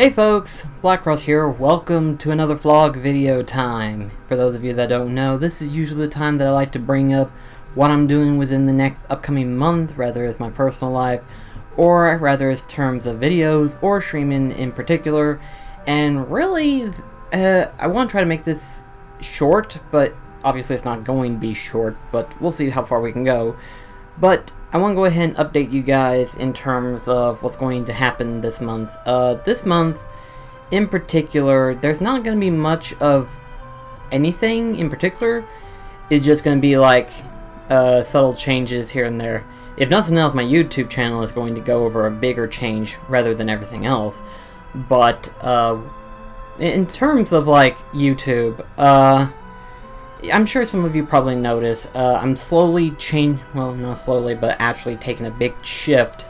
Hey folks, BlackCross here. Welcome to another vlog video time. For those of you that don't know, this is usually the time that I like to bring up what I'm doing within the next upcoming month, rather as my personal life, or rather as terms of videos, or streaming in particular. And really, I want to try to make this short, but obviously it's not going to be short, but we'll see how far we can go. But I want to go ahead and update you guys in terms of what's going to happen this month. This month, in particular, there's not going to be much of anything in particular. It's just going to be like subtle changes here and there. If nothing else, my YouTube channel is going to go over a bigger change rather than everything else. But in terms of like YouTube, I'm sure some of you probably noticed, I'm slowly well, not slowly, but actually taking a big shift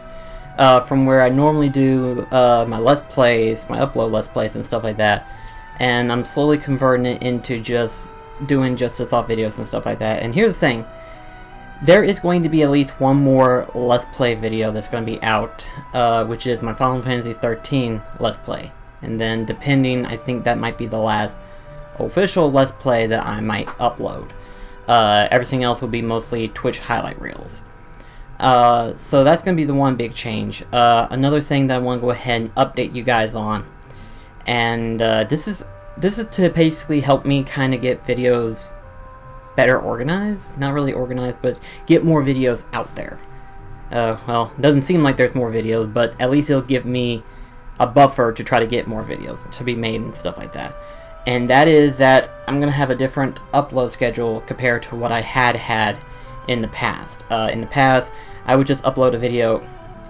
from where I normally do my Let's Plays, my upload Let's Plays and stuff like that, and I'm slowly converting it into just doing just the thought videos and stuff like that. And here's the thing, there is going to be at least one more Let's Play video that's going to be out, which is my Final Fantasy 13 Let's Play, and then depending, I think that might be the last official Let's Play that I might upload. Everything else will be mostly Twitch highlight reels. So that's going to be the one big change. Another thing that I want to go ahead and update you guys on, and this is to basically help me kind of get videos better organized. Not really organized, but get more videos out there. Well, it doesn't seem like there's more videos, but at least it'll give me a buffer to try to get more videos to be made and stuff like that. And that is that I'm going to have a different upload schedule compared to what I had in the past. In the past, I would just upload a video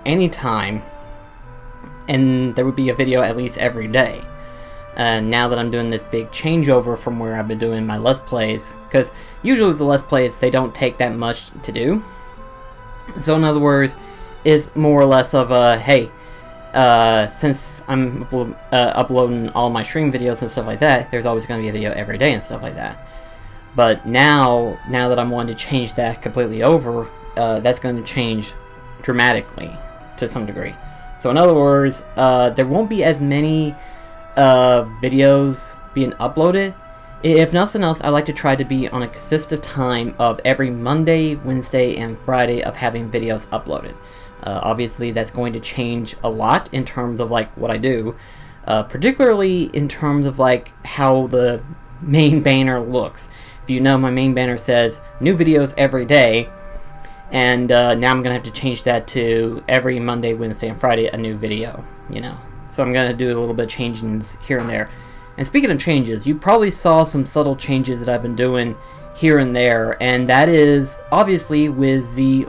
anytime, and there would be a video at least every day. Now that I'm doing this big changeover from where I've been doing my Let's Plays, because usually the Let's Plays, they don't take that much to do. So in other words, it's more or less of a, hey, since I'm uploading all my stream videos and stuff like that, there's always going to be a video every day and stuff like that. But now that I'm wanting to change that completely over, that's going to change dramatically to some degree. So in other words, there won't be as many videos being uploaded. If nothing else, I like to try to be on a consistent time of every Monday, Wednesday, and Friday of having videos uploaded. Obviously, that's going to change a lot in terms of like what I do, particularly in terms of like how the main banner looks. If you know, my main banner says new videos every day, and now I'm gonna have to change that to every Monday, Wednesday, and Friday a new video. You know, so I'm gonna do a little bit of changes here and there. And speaking of changes, you probably saw some subtle changes that I've been doing here and there, and that is obviously with the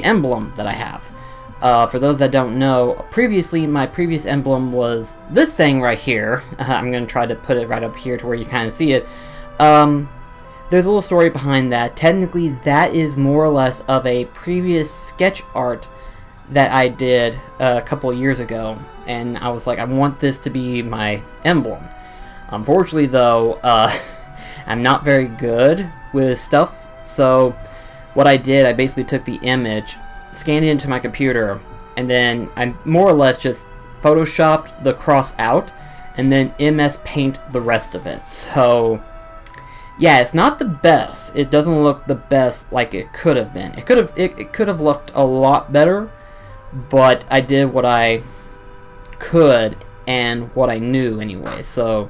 emblem that I have. For those that don't know, previously my previous emblem was this thing right here. I'm going to try to put it right up here to where you kind of see it. There's a little story behind that. Technically, that is more or less of a previous sketch art that I did a couple of years ago, and I was like, I want this to be my emblem. Unfortunately, though, I'm not very good with stuff, so what I did, I basically took the image, scanned it into my computer, and then I more or less just photoshopped the cross out, and then MS Paint the rest of it. So, yeah, it's not the best. It doesn't look the best like it could have been. It could have looked a lot better, but I did what I could and what I knew anyway. So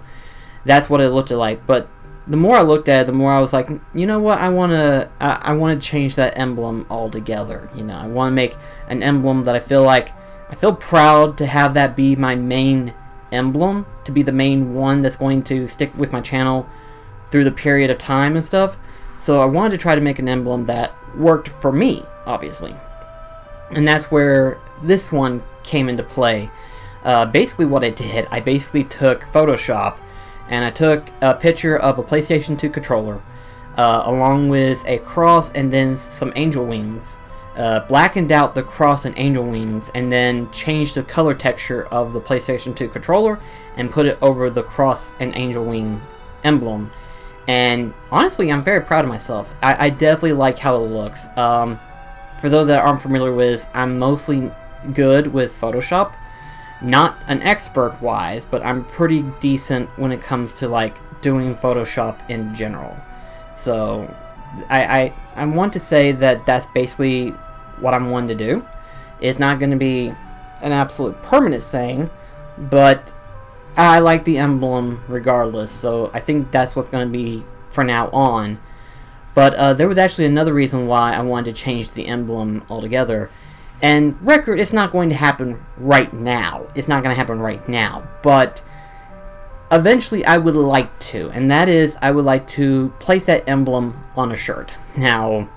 that's what it looked like. But the more I looked at it, the more I was like, you know what, I want to change that emblem altogether. You know, I want to make an emblem that I feel proud to have that be my main emblem, to be the main one that's going to stick with my channel through the period of time and stuff. So I wanted to try to make an emblem that worked for me, obviously. And that's where this one came into play. Basically what I did, I basically took Photoshop, and I took a picture of a PlayStation 2 controller, along with a cross and then some angel wings. Blackened out the cross and angel wings, and then changed the color texture of the PlayStation 2 controller and put it over the cross and angel wing emblem. And honestly, I'm very proud of myself. I definitely like how it looks. For those that aren't familiar with, I'm mostly good with Photoshop. not an expert wise, but I'm pretty decent when it comes to like doing Photoshop in general. So I want to say that that's basically what I'm wanting to do. It's not going to be an absolute permanent thing, but I like the emblem regardless, so I think that's what's going to be for now on. But there was actually another reason why I wanted to change the emblem altogether. And record, it's not going to happen right now. It's not going to happen right now, but eventually I would like to, and that is I would like to place that emblem on a shirt. Now,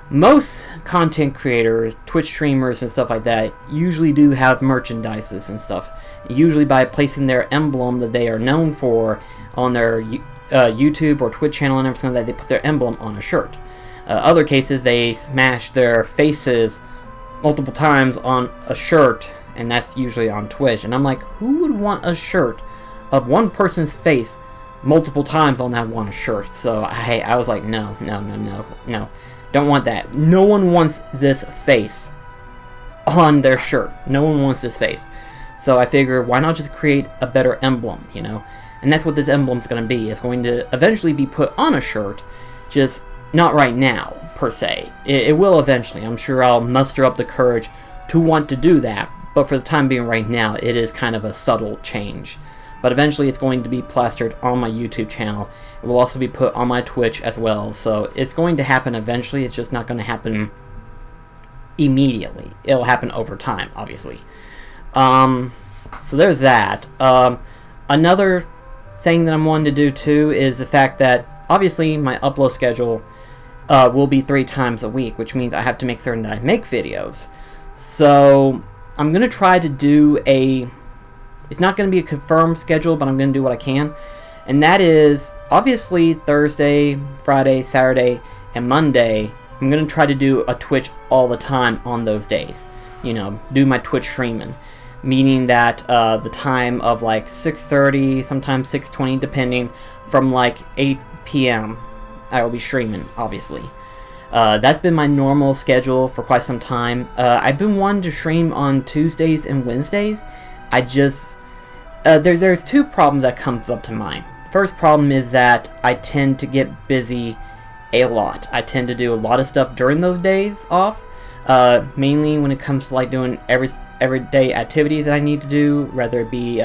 most content creators, Twitch streamers and stuff like that, usually do have merchandises and stuff. Usually by placing their emblem that they are known for on their YouTube or Twitch channel and everything like that, they put their emblem on a shirt. Other cases, they smash their faces multiple times on a shirt, and that's usually on Twitch. And I'm like, who would want a shirt of one person's face multiple times on that one shirt? So I was like, no, don't want that. No one wants this face on their shirt. No one wants this face. So I figure, why not just create a better emblem, you know? And that's what this emblem's going to be. It's going to eventually be put on a shirt, just not right now, per se. It will eventually. I'm sure I'll muster up the courage to want to do that. But for the time being right now, it is kind of a subtle change. But eventually it's going to be plastered on my YouTube channel. It will also be put on my Twitch as well. So it's going to happen eventually. It's just not going to happen immediately. It'll happen over time, obviously. So there's that. Another thing that I'm wanting to do too is the fact that obviously my upload schedule will be 3 times a week, which means I have to make certain that I make videos. So I'm going to try to do it's not going to be a confirmed schedule, but I'm going to do what I can. And that is, obviously, Thursday, Friday, Saturday, and Monday, I'm going to try to do a Twitch all the time on those days. You know, do my Twitch streaming. Meaning that the time of like 6:30, sometimes 6:20, depending, from like 8 p.m. I will be streaming, obviously. That's been my normal schedule for quite some time. I've been wanting to stream on Tuesdays and Wednesdays. I just... there's 2 problems that comes up to mind. First problem is that I tend to get busy a lot. I tend to do a lot of stuff during those days off. Mainly when it comes to like doing everyday activities that I need to do, whether it be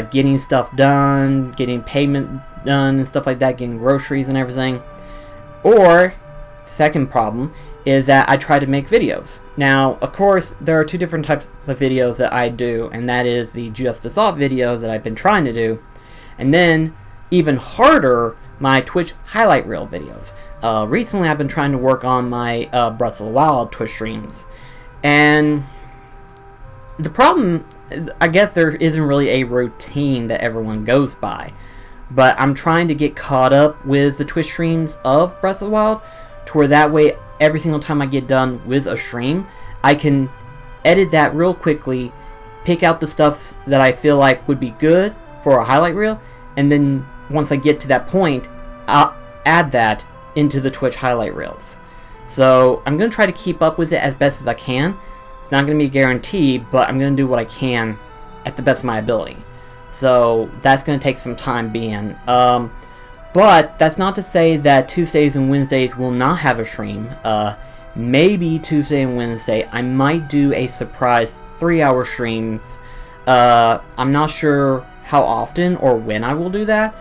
getting stuff done, getting payment done and stuff like that, getting groceries and everything. Or, second problem, is that I try to make videos. Now, of course, there are 2 different types of videos that I do, and that is the Just a Thought videos that I've been trying to do, and then, even harder, my Twitch highlight reel videos. Recently, I've been trying to work on my Breath of the Wild Twitch streams, and the problem, I guess there isn't really a routine that everyone goes by, but I'm trying to get caught up with the Twitch streams of Breath of the Wild, to where that way, every single time I get done with a stream, I can edit that real quickly, pick out the stuff that I feel like would be good for a highlight reel, and then once I get to that point, I'll add that into the Twitch highlight reels. So I'm going to try to keep up with it as best as I can. It's not going to be a guarantee, but I'm going to do what I can at the best of my ability. So that's going to take some time being. But that's not to say that Tuesdays and Wednesdays will not have a stream. Maybe Tuesday and Wednesday I might do a surprise 3-hour streams. I'm not sure how often or when I will do that,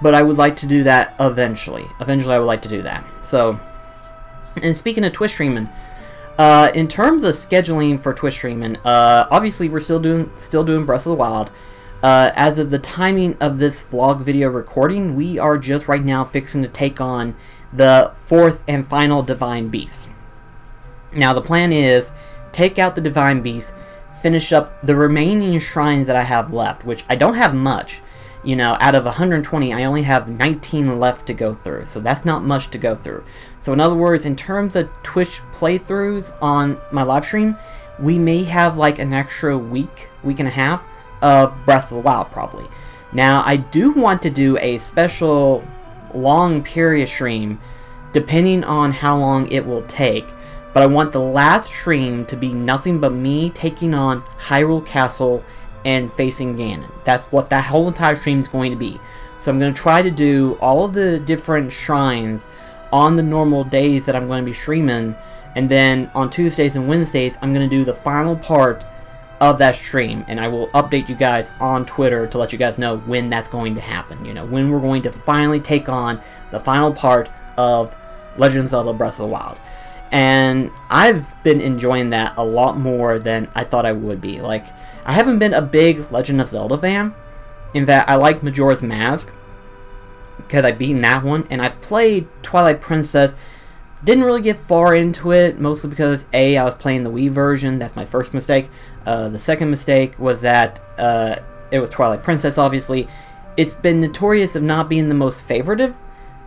but I would like to do that eventually. Eventually I would like to do that. So, and speaking of Twitch streaming, in terms of scheduling for Twitch streaming, obviously we're still doing Breath of the Wild. As of the timing of this vlog video recording, we are just right now fixing to take on the 4th and final Divine Beast. Now the plan is, take out the Divine Beast, finish up the remaining shrines that I have left, which I don't have much. You know, out of 120, I only have 19 left to go through, so that's not much to go through. So in other words, in terms of Twitch playthroughs on my live stream, we may have like an extra week and a half of Breath of the Wild, probably. Now, I do want to do a special long period stream, depending on how long it will take, but I want the last stream to be nothing but me taking on Hyrule Castle and facing Ganon. That's what that whole entire stream is going to be. So I'm going to try to do all of the different shrines on the normal days that I'm going to be streaming, and then on Tuesdays and Wednesdays I'm going to do the final part of that stream, and I will update you guys on Twitter to let you guys know when that's going to happen. You know, when we're going to finally take on the final part of Legend of Zelda Breath of the Wild. And I've been enjoying that a lot more than I thought I would be. Like, I haven't been a big Legend of Zelda fan. In fact, I like Majora's Mask because I've beaten that one, and I played Twilight Princess. Didn't really get far into it, mostly because I was playing the Wii version. That's my first mistake. The second mistake was that it was Twilight Princess, obviously. It's been notorious of not being the most favoritive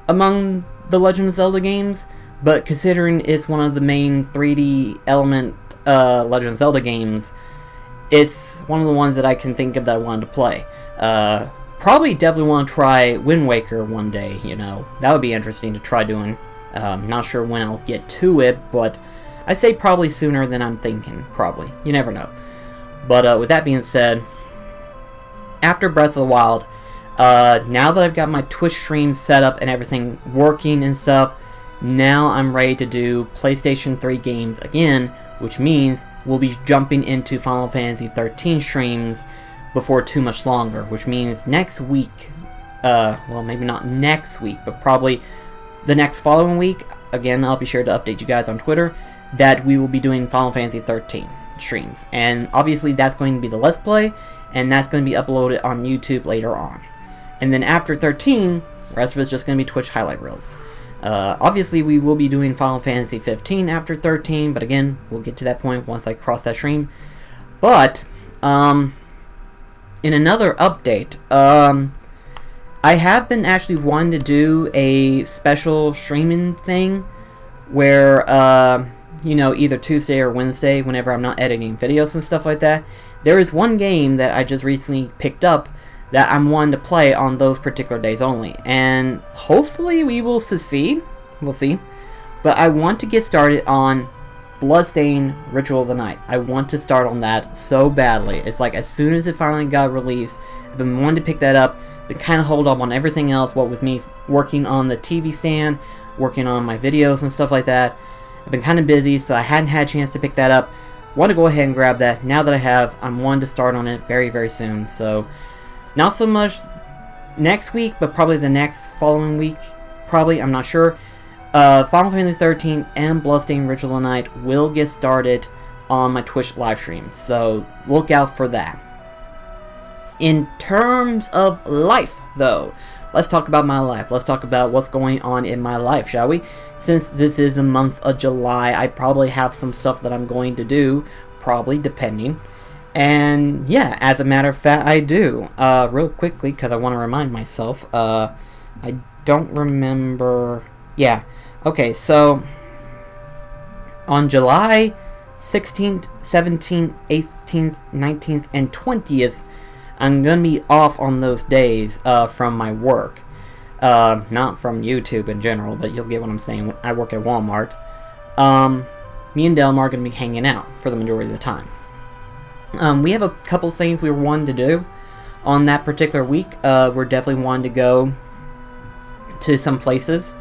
among the Legend of Zelda games, but considering it's one of the main 3D element Legend of Zelda games, it's one of the ones that I can think of that I wanted to play. Probably definitely want to try Wind Waker one day, you know. That would be interesting to try doing. Not sure when I'll get to it, but I say probably sooner than I'm thinking, probably. You never know. But with that being said, after Breath of the Wild, now that I've got my Twitch stream set up and everything working and stuff, now I'm ready to do PlayStation 3 games again, which means we'll be jumping into Final Fantasy 13 streams before too much longer, which means next week, well, maybe not next week, but probably the next following week, again, I'll be sure to update you guys on Twitter, that we will be doing Final Fantasy 13 streams. And obviously that's going to be the Let's Play, and that's going to be uploaded on YouTube later on. And then after 13, the rest of it's just going to be Twitch highlight reels. Obviously we will be doing Final Fantasy 15 after 13, but again, we'll get to that point once I cross that stream. But, in another update, I have been actually wanting to do a special streaming thing where, you know, either Tuesday or Wednesday, whenever I'm not editing videos and stuff like that. There is one game that I just recently picked up that I'm wanting to play on those particular days only, and hopefully we will succeed. We'll see. But I want to get started on Bloodstained Ritual of the Night. I want to start on that so badly. It's like as soon as it finally got released, I've been wanting to pick that up, but kind of hold off on everything else, what with me working on the TV stand, working on my videos and stuff like that. I've been kind of busy, so I hadn't had a chance to pick that up. Want to go ahead and grab that. Now that I have, I'm wanting to start on it very, very soon. So, not so much next week, but probably the next following week. Probably, I'm not sure. Final Fantasy 13 and Bloodstained Ritual of the Night will get started on my Twitch live stream. So, look out for that. In terms of life, though, let's talk about my life. Let's talk about what's going on in my life, shall we? Since this is the month of July, I probably have some stuff that I'm going to do, probably, depending. And, yeah, as a matter of fact, I do. Real quickly, because I want to remind myself, I don't remember... Yeah, okay, so, on July 16th, 17th, 18th, 19th, and 20th, I'm going to be off on those days from my work. Not from YouTube in general, but you'll get what I'm saying. I work at Walmart. Me and Delmar are going to be hanging out for the majority of the time. We have a couple things we were wanting to do on that particular week. We're definitely wanting to go to some places.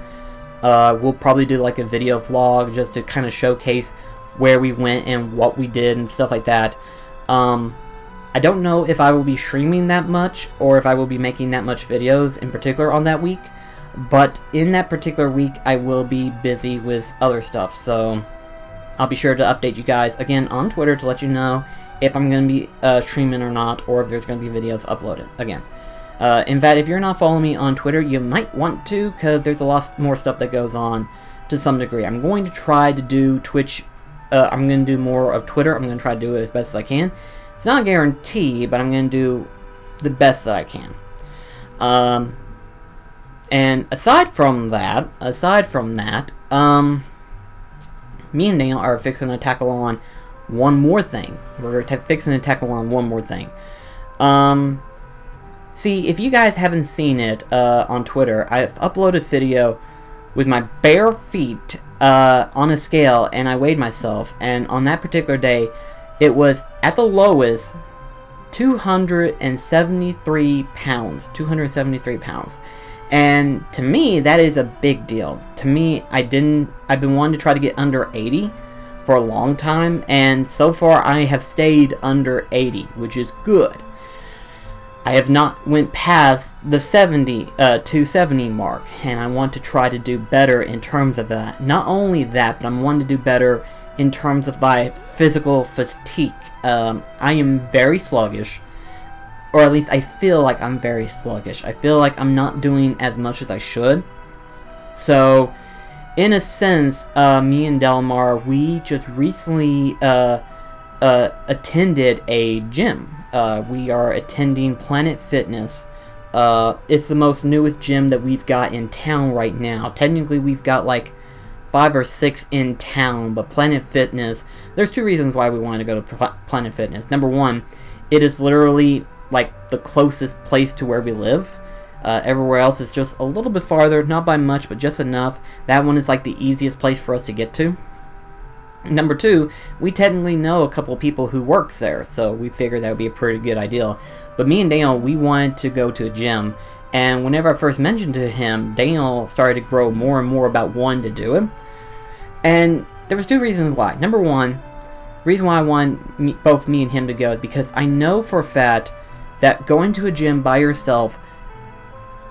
We'll probably do like a video vlog just to kind of showcase where we went and what we did and stuff like that. I don't know if I will be streaming that much or if I will be making that much videos in particular on that week, but in that particular week I will be busy with other stuff, so I'll be sure to update you guys again on Twitter to let you know if I'm going to be streaming or not, or if there's going to be videos uploaded again. In fact, if you're not following me on Twitter, you might want to, because there's a lot more stuff that goes on to some degree. I'm going to try to do Twitch, I'm going to do more of Twitter. I'm going to try to do it as best as I can. It's not a guarantee, but I'm going to do the best that I can. And aside from that, me and Daniel are fixing to tackle on one more thing. We're fixing to tackle on one more thing. See, if you guys haven't seen it on Twitter, I've uploaded a video with my bare feet on a scale, and I weighed myself, and on that particular day it was at the lowest 273 pounds. 273 pounds. And to me, that is a big deal. To me, I've been wanting to try to get under 80 for a long time, and so far I have stayed under 80, which is good. I have not went past the 270 mark, and I want to try to do better in terms of that. Not only that, but I'm wanting to do better in terms of my physical fatigue. I am very sluggish, or at least I feel like I'm very sluggish. I feel like I'm not doing as much as I should. So, in a sense, me and Delmar, we just recently attended a gym. We are attending Planet Fitness. It's the most newest gym that we've got in town right now. Technically, we've got like 5 or 6 in town, but Planet Fitness, there's 2 reasons why we wanted to go to Planet Fitness. Number 1, it is literally like the closest place to where we live. Everywhere else is just a little bit farther, not by much, but just enough. That one is like the easiest place for us to get to. Number 2, we technically know a couple of people who works there, so we figured that would be a pretty good idea. But me and Daniel, we wanted to go to a gym, and whenever I first mentioned to him, Daniel started to grow more and more about wanting to do it. And there was 2 reasons why. Number 1, reason why I want both me and him to go is because I know for a fact that going to a gym by yourself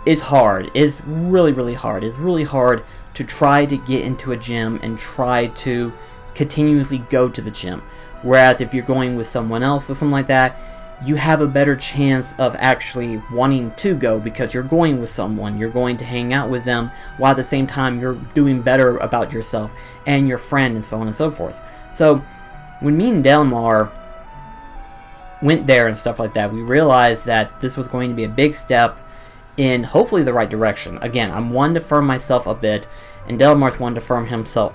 is hard. It's really, really hard. It's really hard to try to get into a gym and try to continuously go to the gym. Whereas if you're going with someone else or something like that, you have a better chance of actually wanting to go because you're going with someone. You're going to hang out with them while at the same time you're doing better about yourself and your friend and so on and so forth. So when me and Delmar went there and stuff like that, we realized that this was going to be a big step in hopefully the right direction. Again, I'm one to firm myself a bit, and Delmar's one to firm himself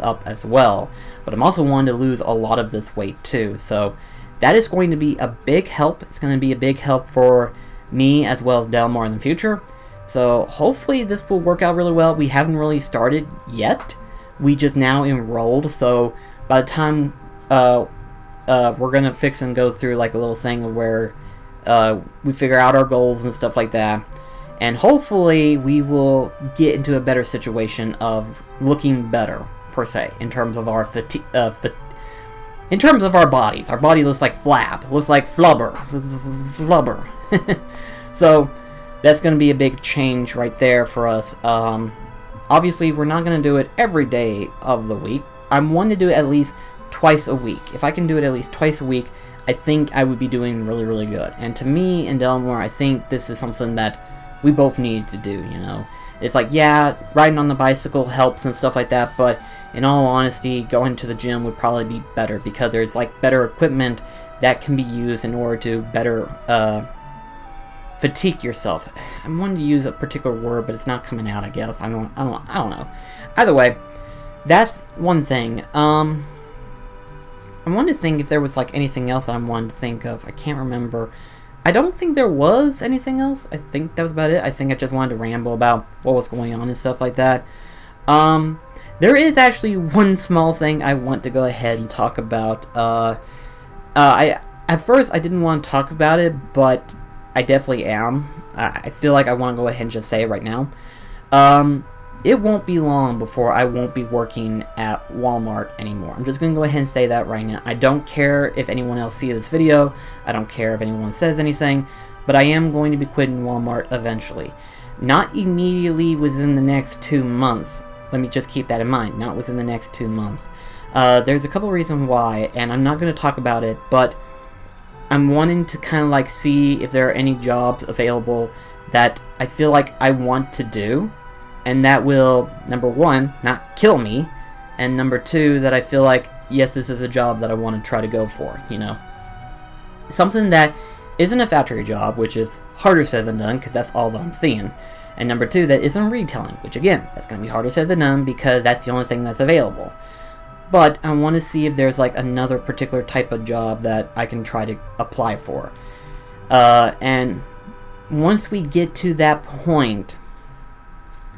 up as well. But I'm also one to lose a lot of this weight too. So that is going to be a big help. It's going to be a big help for me as well as Delmar in the future. So hopefully this will work out really well. We haven't really started yet. We just now enrolled. So by the time we're going to fix and go through like a little thing where we figure out our goals and stuff like that. And hopefully we will get into a better situation of looking better, per se, in terms of our in terms of our bodies. Our body looks like flab, looks like flubber. So that's going to be a big change right there for us. Obviously, we're not going to do it every day of the week. I'm one to do it at least twice a week. If I can do it at least twice a week, I think I would be doing really, really good. And to me and Delmar, I think this is something that we both need to do, you know. It's like, yeah, riding on the bicycle helps and stuff like that, but in all honesty, going to the gym would probably be better because there's like better equipment that can be used in order to better fatigue yourself. I'm wanting to use a particular word, but it's not coming out, I guess. I don't know. Either way, that's one thing. I wanted to think if there was like anything else that I wanted to think of. I can't remember. I don't think there was anything else. I think that was about it. I think I just wanted to ramble about what was going on and stuff like that. There is actually one small thing I want to go ahead and talk about. At first I didn't want to talk about it, but I definitely am. I feel like I want to go ahead and just say it right now. It won't be long before I won't be working at Walmart anymore. I'm just going to go ahead and say that right now. I don't care if anyone else sees this video. I don't care if anyone says anything. But I am going to be quitting Walmart eventually. Not immediately within the next 2 months. Let me just keep that in mind. Not within the next 2 months. There's a couple reasons why, and I'm not going to talk about it, but I'm wanting to kind of like see if there are any jobs available that I feel like I want to do. And that will, number 1, not kill me, and number 2, that I feel like, yes, this is a job that I want to try to go for, you know. Something that isn't a factory job, which is harder said than done, because that's all that I'm seeing. And number 2, that isn't retailing, which again, that's going to be harder said than done, because that's the only thing that's available. But I want to see if there's like another particular type of job that I can try to apply for. And once we get to that point,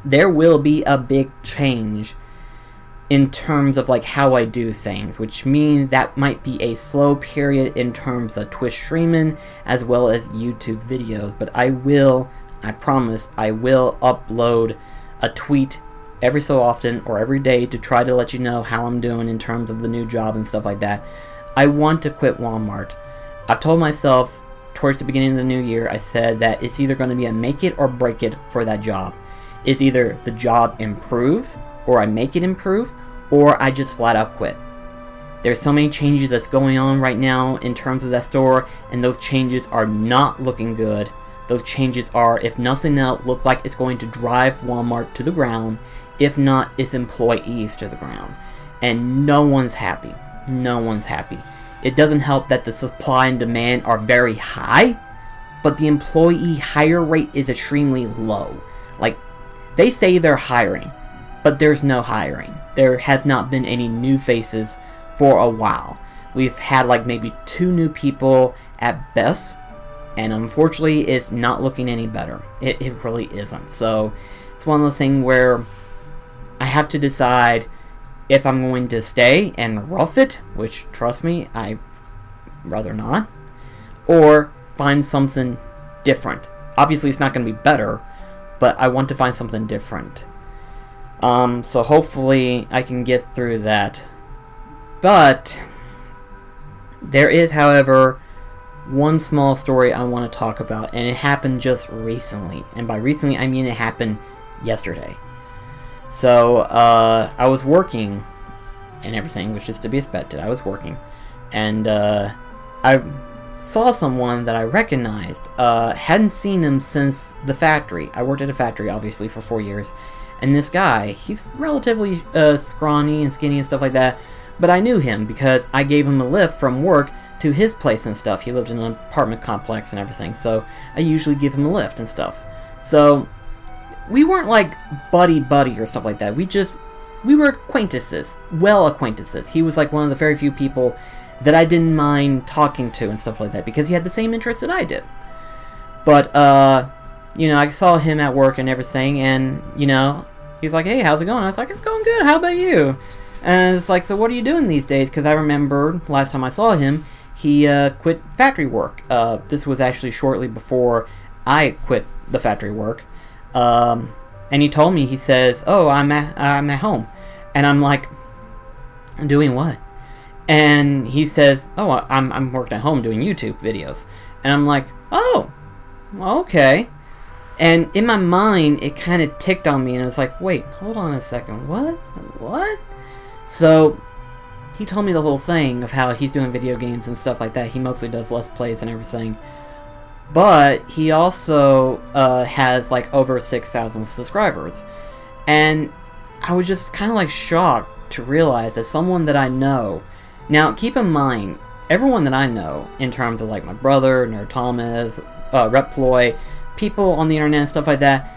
there will be a big change in terms of like how I do things, which means that might be a slow period in terms of Twitch streaming as well as YouTube videos. But I promise, I will upload a tweet every so often or every day to try to let you know how I'm doing in terms of the new job and stuff like that. I want to quit Walmart. I've told myself towards the beginning of the new year, I said that it's either going to be a make it or break it for that job. It's either the job improves, or I make it improve, or I just flat out quit. There's so many changes that's going on right now in terms of that store, and those changes are not looking good. Those changes are, if nothing else, look like it's going to drive Walmart to the ground, if not its employees to the ground. And no one's happy. No one's happy. It doesn't help that the supply and demand are very high, but the employee hire rate is extremely low. Like, they say they're hiring, but there's no hiring. There has not been any new faces for a while. We've had like maybe 2 new people at best, and unfortunately it's not looking any better. It really isn't. So it's one of those things where I have to decide if I'm going to stay and rough it, which, trust me, I'd rather not, or find something different. Obviously it's not going to be better, but I want to find something different. So hopefully I can get through that. But there is, however, one small story I want to talk about, and it happened just recently. And by recently, I mean it happened yesterday. So, I was working and everything, which is to be expected. I was working, and I saw someone that I recognized. Hadn't seen him since the factory. I worked at a factory, obviously, for 4 years. And this guy, he's relatively scrawny and skinny and stuff like that, but I knew him because I gave him a lift from work to his place and stuff. He lived in an apartment complex and everything, so I usually give him a lift and stuff. So we weren't like buddy-buddy or stuff like that. We were acquaintances, well acquaintances. He was like one of the very few people that I didn't mind talking to and stuff like that because he had the same interests that I did. But, you know, I saw him at work and everything, and, you know, he's like, hey, how's it going? I was like, it's going good, how about you? And it's like, so what are you doing these days? Because I remember last time I saw him, he quit factory work. This was actually shortly before I quit the factory work. And he told me, he says, oh, I'm at home. And I'm like, doing what? And he says, oh, I'm working at home doing YouTube videos. And I'm like, oh, okay. And in my mind, it kind of ticked on me, and it was like, wait, hold on a second, what? What? So he told me the whole thing of how he's doing video games and stuff like that. He mostly does Let's Plays and everything. But he also has like over 6,000 subscribers. And I was just kind of like shocked to realize that someone that I know... Now, keep in mind, everyone that I know, in terms of like my brother, Nerd Thomas, Reploy, people on the internet and stuff like that,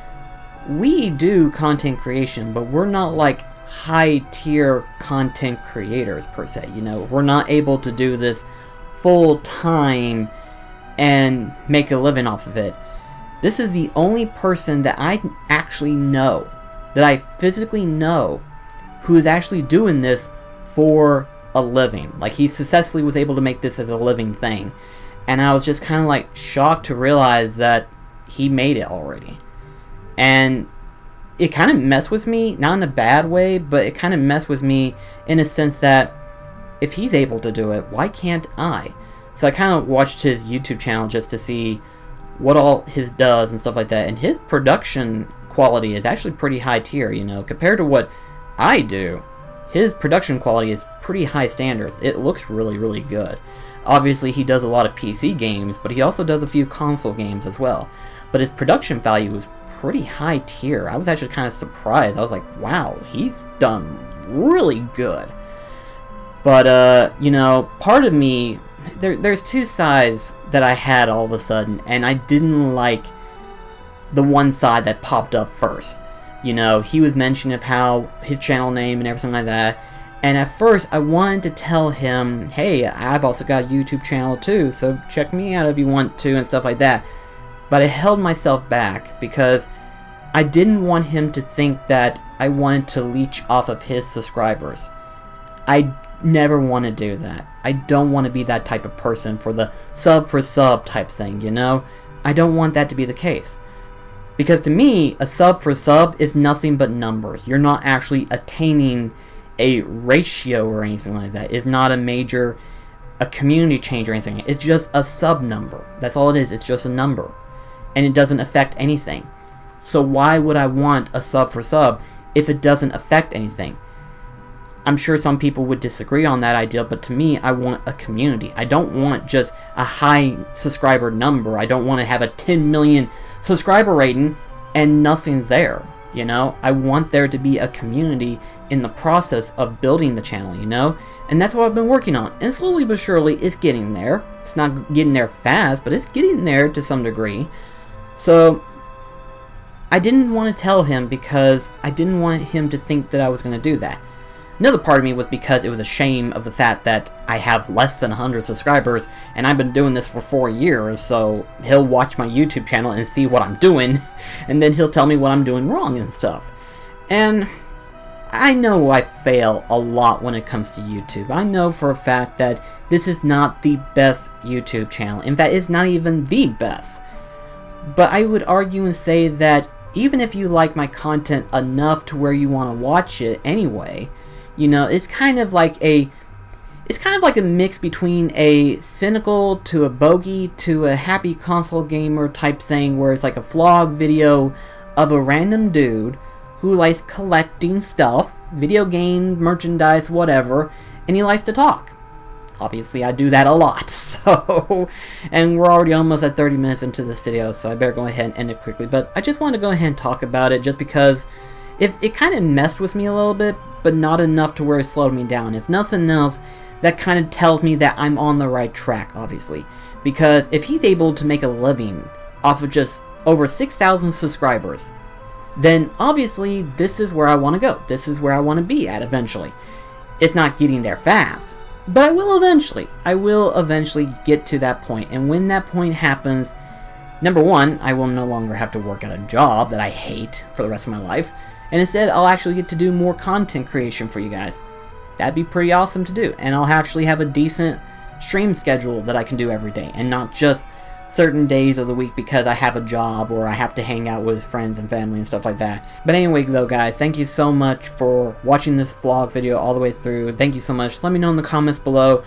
we do content creation, but we're not like high-tier content creators per se. You know, we're not able to do this full-time and make a living off of it. This is the only person that I actually know, that I physically know, who is actually doing this for a living. Like, he successfully was able to make this as a living thing. And I was just kind of like shocked to realize that he made it already. And it kind of messed with me, not in a bad way, but it kind of messed with me in a sense that if he's able to do it, why can't I? So I kind of watched his YouTube channel just to see what all his does and stuff like that. And his production quality is actually pretty high tier, you know, compared to what I do. His production quality is pretty high standards. It looks really, really good. Obviously, he does a lot of PC games, but he also does a few console games as well. But his production value is pretty high tier. I was actually kind of surprised. I was like, wow, he's done really good. But, you know, part of me, there's two sides that I had all of a sudden, and I didn't like the one side that popped up first. You know, he was mentioning of how his channel name and everything like that. And at first, I wanted to tell him, hey, I've also got a YouTube channel too, so check me out if you want to and stuff like that. But I held myself back because I didn't want him to think that I wanted to leech off of his subscribers. I never want to do that. I don't want to be that type of person for the sub for sub type thing, you know? I don't want that to be the case. Because to me, a sub for sub is nothing but numbers. You're not actually attaining a ratio or anything like that. It's not a community change or anything. It's just a sub number. That's all it is. It's just a number. And it doesn't affect anything. So why would I want a sub for sub if it doesn't affect anything? I'm sure some people would disagree on that idea, but to me, I want a community. I don't want just a high subscriber number. I don't want to have a 10 million subscriber rating and nothing's there, you know? I want there to be a community in the process of building the channel, you know? And that's what I've been working on. And slowly but surely, it's getting there. It's not getting there fast, but it's getting there to some degree. So I didn't want to tell him because I didn't want him to think that I was going to do that. Another part of me was because it was a shame of the fact that I have less than 100 subscribers and I've been doing this for 4 years, so he'll watch my YouTube channel and see what I'm doing and then he'll tell me what I'm doing wrong and stuff. And I know I fail a lot when it comes to YouTube. I know for a fact that this is not the best YouTube channel. In fact, it's not even the best. But I would argue and say that even if you like my content enough to where you want to watch it anyway, you know, it's kind of like a mix between a cynical to a bogey to a happy console gamer type thing, where it's like a vlog video of a random dude who likes collecting stuff, video games, merchandise, whatever, and he likes to talk. Obviously, I do that a lot, so, and we're already almost at 30 minutes into this video, so I better go ahead and end it quickly, but I just wanted to go ahead and talk about it just because it kind of messed with me a little bit, but not enough to where it slowed me down. If nothing else, that kind of tells me that I'm on the right track, obviously, because if he's able to make a living off of just over 6,000 subscribers, then obviously this is where I want to go. This is where I want to be at eventually. It's not getting there fast, but I will eventually. I will eventually get to that point, and when that point happens, number one, I will no longer have to work at a job that I hate for the rest of my life, and instead I'll actually get to do more content creation for you guys. That'd be pretty awesome to do, and I'll actually have a decent stream schedule that I can do every day, and not just certain days of the week because I have a job or I have to hang out with friends and family and stuff like that. But anyway though guys, thank you so much for watching this vlog video all the way through. Thank you so much. Let me know in the comments below,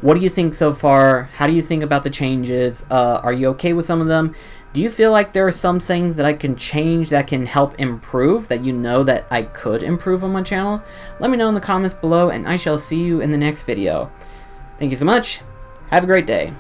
what do you think so far? How do you think about the changes? Are you okay with some of them? Do you feel like there are some things that I can change that can help improve, that you know that I could improve on my channel? Let me know in the comments below, and I shall see you in the next video. Thank you so much. Have a great day.